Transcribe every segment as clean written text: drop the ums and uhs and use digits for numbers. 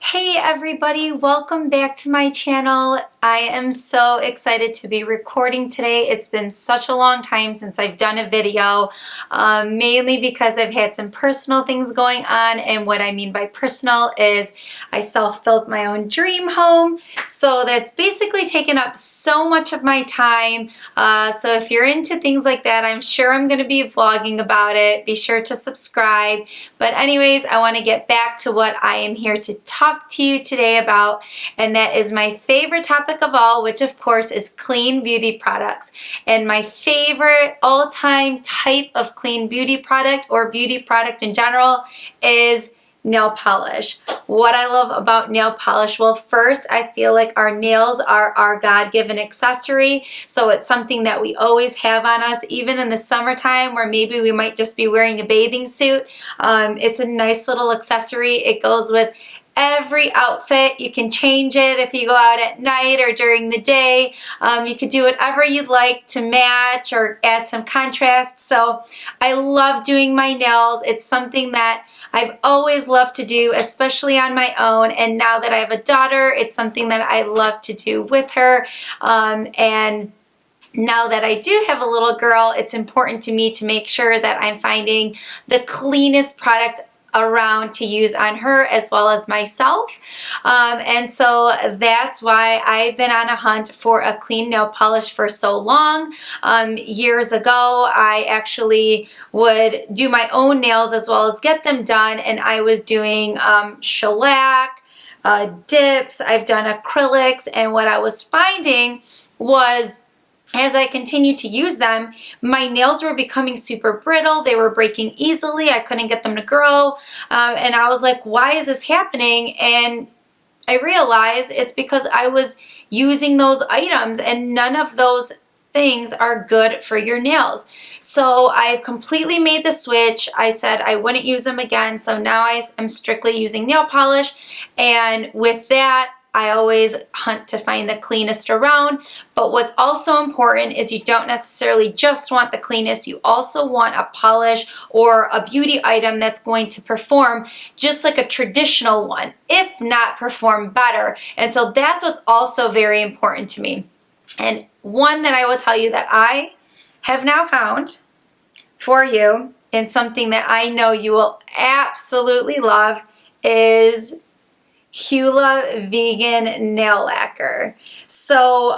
Hey everybody, welcome back to my channel. I am so excited to be recording today. It's been such a long time since I've done a video, mainly because I've had some personal things going on, and what I mean by personal is I self-built my own dream home, so that's basically taken up so much of my time. So if you're into things like that, I'm sure I'm going to be vlogging about it. Be sure to subscribe. But anyways, I want to get back to what I am here to talk to you today about, and that is my favorite topic of all, which of course is clean beauty products. And my favorite all-time type of clean beauty product, or beauty product in general, is nail polish. What I love about nail polish, well, first, I feel like our nails are our God-given accessory, so it's something that we always have on us, even in the summertime where maybe we might just be wearing a bathing suit. It's a nice little accessory. It goes with every outfit. You can change it if you go out at night or during the day. You could do whatever you'd like to match or add some contrast. So I love doing my nails. It's something that I've always loved to do, especially on my own. And now that I have a daughter, it's something that I love to do with her. And now that I do have a little girl, it's important to me to make sure that I'm finding the cleanest product around to use on her as well as myself. And so that's why I've been on a hunt for a clean nail polish for so long. Years ago, I actually would do my own nails as well as get them done, and I was doing shellac, dips, I've done acrylics, and what I was finding was, as I continued to use them, my nails were becoming super brittle. They were breaking easily. I couldn't get them to grow. And I was like, why is this happening? And I realized it's because I was using those items, and none of those things are good for your nails. So I've completely made the switch. I said I wouldn't use them again. So now I'm strictly using nail polish. And with that, I always hunt to find the cleanest around. But what's also important is you don't necessarily just want the cleanest. You also want a polish or a beauty item that's going to perform just like a traditional one, if not perform better. And so that's what's also very important to me. And one that I will tell you that I have now found for you, and something that I know you will absolutely love, is HUELLA Vegan Nail Lacquer. So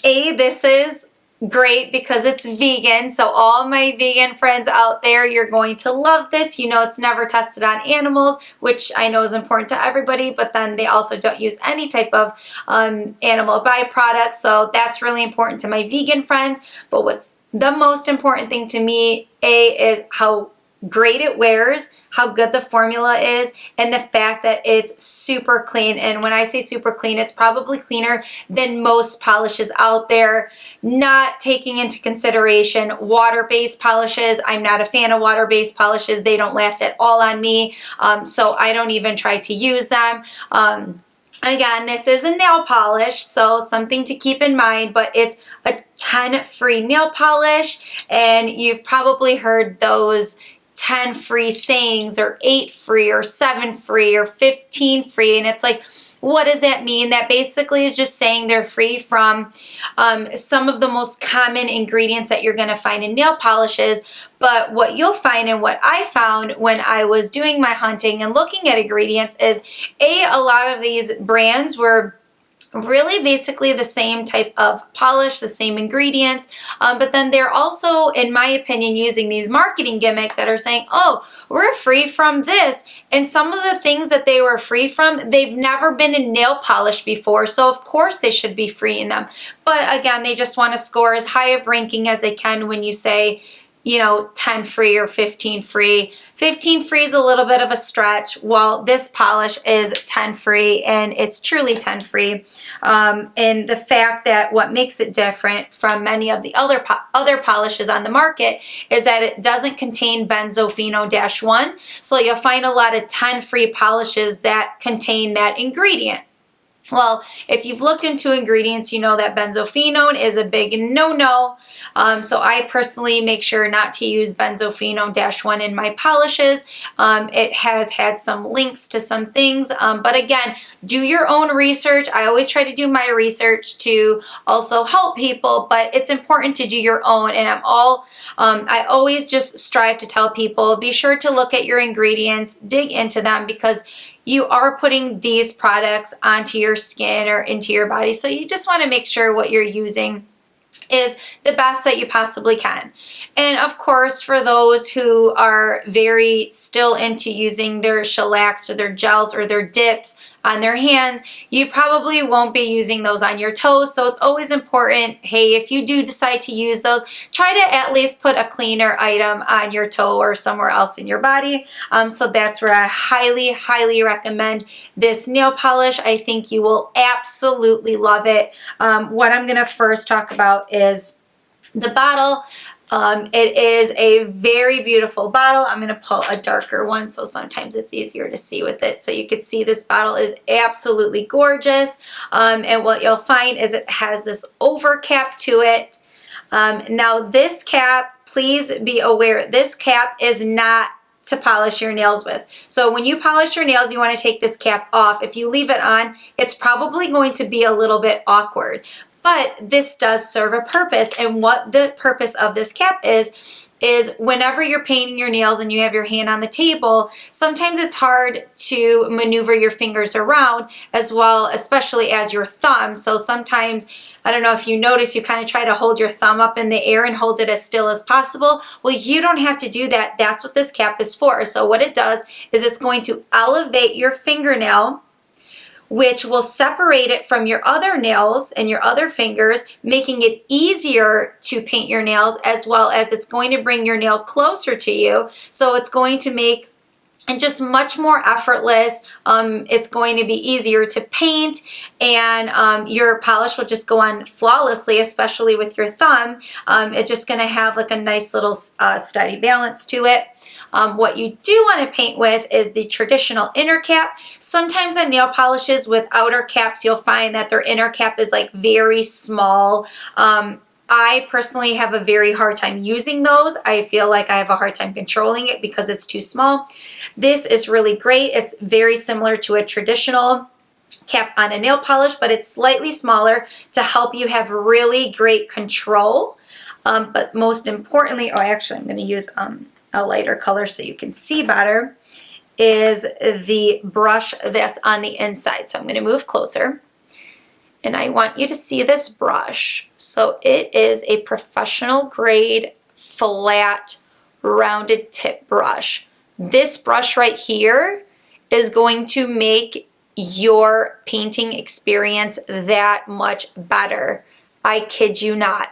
this is great because it's vegan. So all my vegan friends out there, you're going to love this. You know, it's never tested on animals, which I know is important to everybody, but then they also don't use any type of animal byproducts. So that's really important to my vegan friends. But what's the most important thing to me, is how great it wears, how good the formula is, and the fact that it's super clean. And when I say super clean, it's probably cleaner than most polishes out there, not taking into consideration water-based polishes. I'm not a fan of water-based polishes. They don't last at all on me, so I don't even try to use them. Again, this is a nail polish, so something to keep in mind, but it's a 10 free nail polish, and you've probably heard those 10 free sayings, or 8 free, or 7 free, or 15 free, and it's like, what does that mean? That basically is just saying they're free from some of the most common ingredients that you're going to find in nail polishes. But what you'll find, and what I found when I was doing my hunting and looking at ingredients, is a lot of these brands were really basically the same type of polish, the same ingredients, but then they're also, in my opinion, using these marketing gimmicks that are saying, oh, we're free from this, and some of the things that they were free from, they've never been in nail polish before, so of course they should be free in them. But again, they just want to score as high of ranking as they can when you say, you know, 10 free or 15 free. 15 free is a little bit of a stretch, while this polish is 10 free, and it's truly 10 free. And the fact that what makes it different from many of the other polishes on the market is that it doesn't contain benzophenone-1. So you'll find a lot of 10 free polishes that contain that ingredient. Well, if you've looked into ingredients, you know that benzophenone is a big no-no. So I personally make sure not to use benzophenone-1 in my polishes. It has had some links to some things, but again, do your own research. I always try to do my research to also help people, but it's important to do your own, and I always just strive to tell people, be sure to look at your ingredients, dig into them, because you are putting these products onto your skin or into your body. So you just want to make sure what you're using is the best that you possibly can. And of course, for those who are very still into using their shellacs or their gels or their dips on their hands, you probably won't be using those on your toes. So it's always important, hey, if you do decide to use those, try to at least put a cleaner item on your toe or somewhere else in your body. So that's where I highly, highly recommend this nail polish. I think you will absolutely love it. What I'm going to first talk about is the bottle. It is a very beautiful bottle. I'm going to pull a darker one so sometimes it's easier to see with it. So you can see this bottle is absolutely gorgeous. And what you'll find is it has this over cap to it. Now this cap, please be aware, this cap is not to polish your nails with. So when you polish your nails, you want to take this cap off. If you leave it on, it's probably going to be a little bit awkward. But this does serve a purpose, and what the purpose of this cap is whenever you're painting your nails and you have your hand on the table, sometimes it's hard to maneuver your fingers around as well, especially as your thumb. So sometimes, I don't know if you notice, you kind of try to hold your thumb up in the air and hold it as still as possible. Well, you don't have to do that. That's what this cap is for. So what it does is it's going to elevate your fingernail, which will separate it from your other nails and your other fingers, making it easier to paint your nails, as well as it's going to bring your nail closer to you. So it's going to make it just much more effortless. It's going to be easier to paint, and your polish will just go on flawlessly, especially with your thumb. It's just going to have like a nice little steady balance to it. What you do want to paint with is the traditional inner cap. Sometimes on nail polishes with outer caps, you'll find that their inner cap is like very small. I personally have a very hard time using those. I feel like I have a hard time controlling it because it's too small. This is really great. It's very similar to a traditional cap on a nail polish, but it's slightly smaller to help you have really great control. But most importantly, actually I'm going to use a lighter color so you can see better, is the brush that's on the inside. So I'm going to move closer, and I want you to see this brush. So it is a professional grade, flat, rounded tip brush. This brush right here is going to make your painting experience that much better. I kid you not.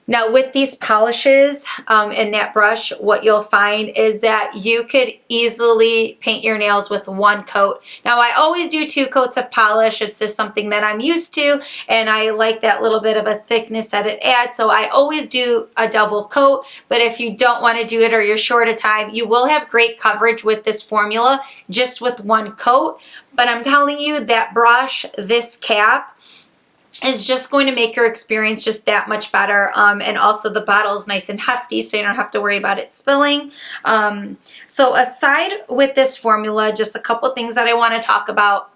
Now with these polishes and that brush, what you'll find is that you could easily paint your nails with one coat. Now I always do 2 coats of polish. It's just something that I'm used to, and I like that little bit of a thickness that it adds. So I always do a double coat, but if you don't want to do it or you're short of time, you will have great coverage with this formula just with 1 coat. But I'm telling you, that brush, this cap, is just going to make your experience just that much better. And also the bottle is nice and hefty, so you don't have to worry about it spilling. So aside with this formula, just a couple things that I want to talk about.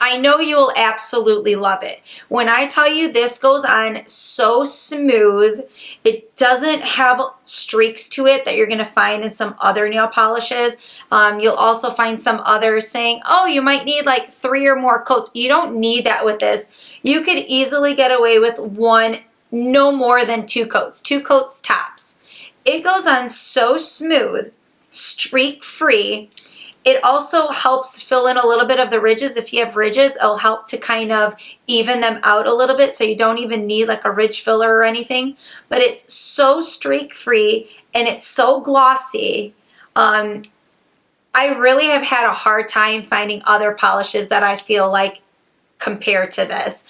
I know you will absolutely love it. When I tell you this goes on so smooth, it doesn't have streaks to it that you're going to find in some other nail polishes. You'll also find some others saying, oh, you might need like 3 or more coats. You don't need that with this. You could easily get away with 1, no more than 2 coats. 2 coats tops. It goes on so smooth, streak free. It also helps fill in a little bit of the ridges. If you have ridges, it'll help to kind of even them out a little bit, so you don't even need like a ridge filler or anything. But it's so streak free and it's so glossy. I really have had a hard time finding other polishes that I feel like compare to this,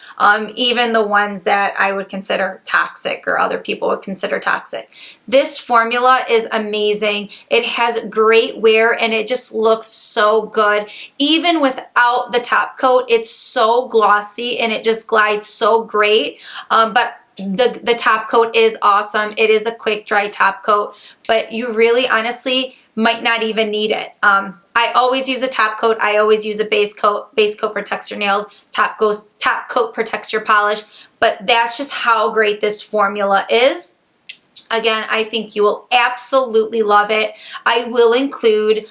even the ones that I would consider toxic or other people would consider toxic. This formula is amazing. It has great wear and it just looks so good. Even without the top coat, it's so glossy and it just glides so great. But the top coat is awesome. It is a quick dry top coat, but you really honestly might not even need it. I always use a top coat. I always use a base coat. Base coat protects your nails. Top coat protects your polish. But that's just how great this formula is. Again, I think you will absolutely love it. I will include,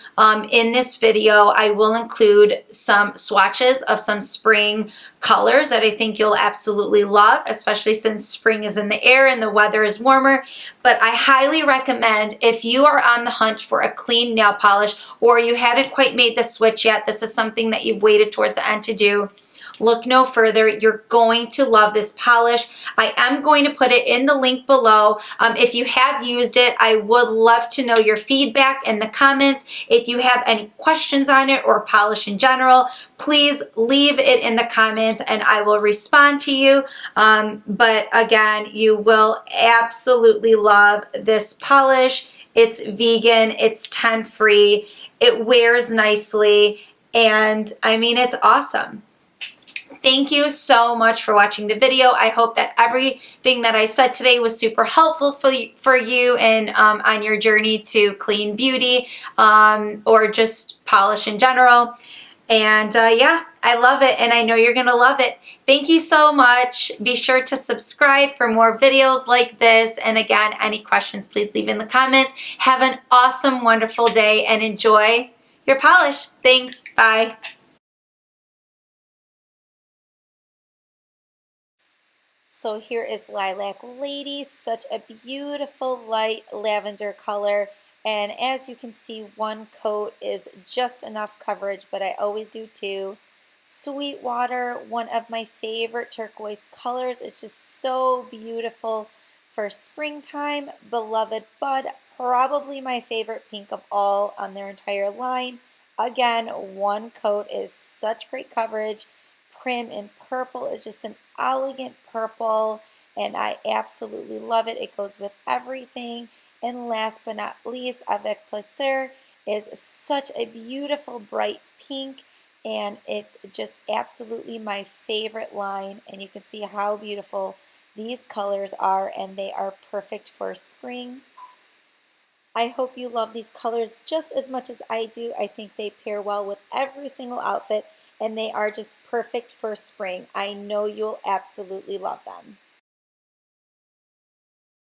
in this video, I will include some swatches of some spring colors that I think you'll absolutely love, especially since spring is in the air and the weather is warmer. But I highly recommend, if you are on the hunt for a clean nail polish or you haven't quite made the switch yet, this is something that you've waited towards the end to do, look no further. You're going to love this polish. I am going to put it in the link below. If you have used it, I would love to know your feedback in the comments. If you have any questions on it or polish in general, please leave it in the comments and I will respond to you. But again, you will absolutely love this polish. It's vegan, it's 10 free, it wears nicely, and I mean, it's awesome. Thank you so much for watching the video. I hope that everything that I said today was super helpful for you and on your journey to clean beauty or just polish in general. And yeah, I love it and I know you're gonna love it. Thank you so much. Be sure to subscribe for more videos like this. And again, any questions, please leave in the comments. Have an awesome, wonderful day and enjoy your polish. Thanks, bye. So here is Lilac Lady, such a beautiful light lavender color. And as you can see, one coat is just enough coverage, but I always do two. Sweetwater, one of my favorite turquoise colors. It's just so beautiful for springtime. Beloved Bud, probably my favorite pink of all on their entire line. Again, one coat is such great coverage. Prim in Purple is just an elegant purple and I absolutely love it. It goes with everything. And last but not least, Avec Plaisir is such a beautiful bright pink and it's just absolutely my favorite line, and you can see how beautiful these colors are and they are perfect for spring. I hope you love these colors just as much as I do. I think they pair well with every single outfit and they are just perfect for spring. I know you'll absolutely love them.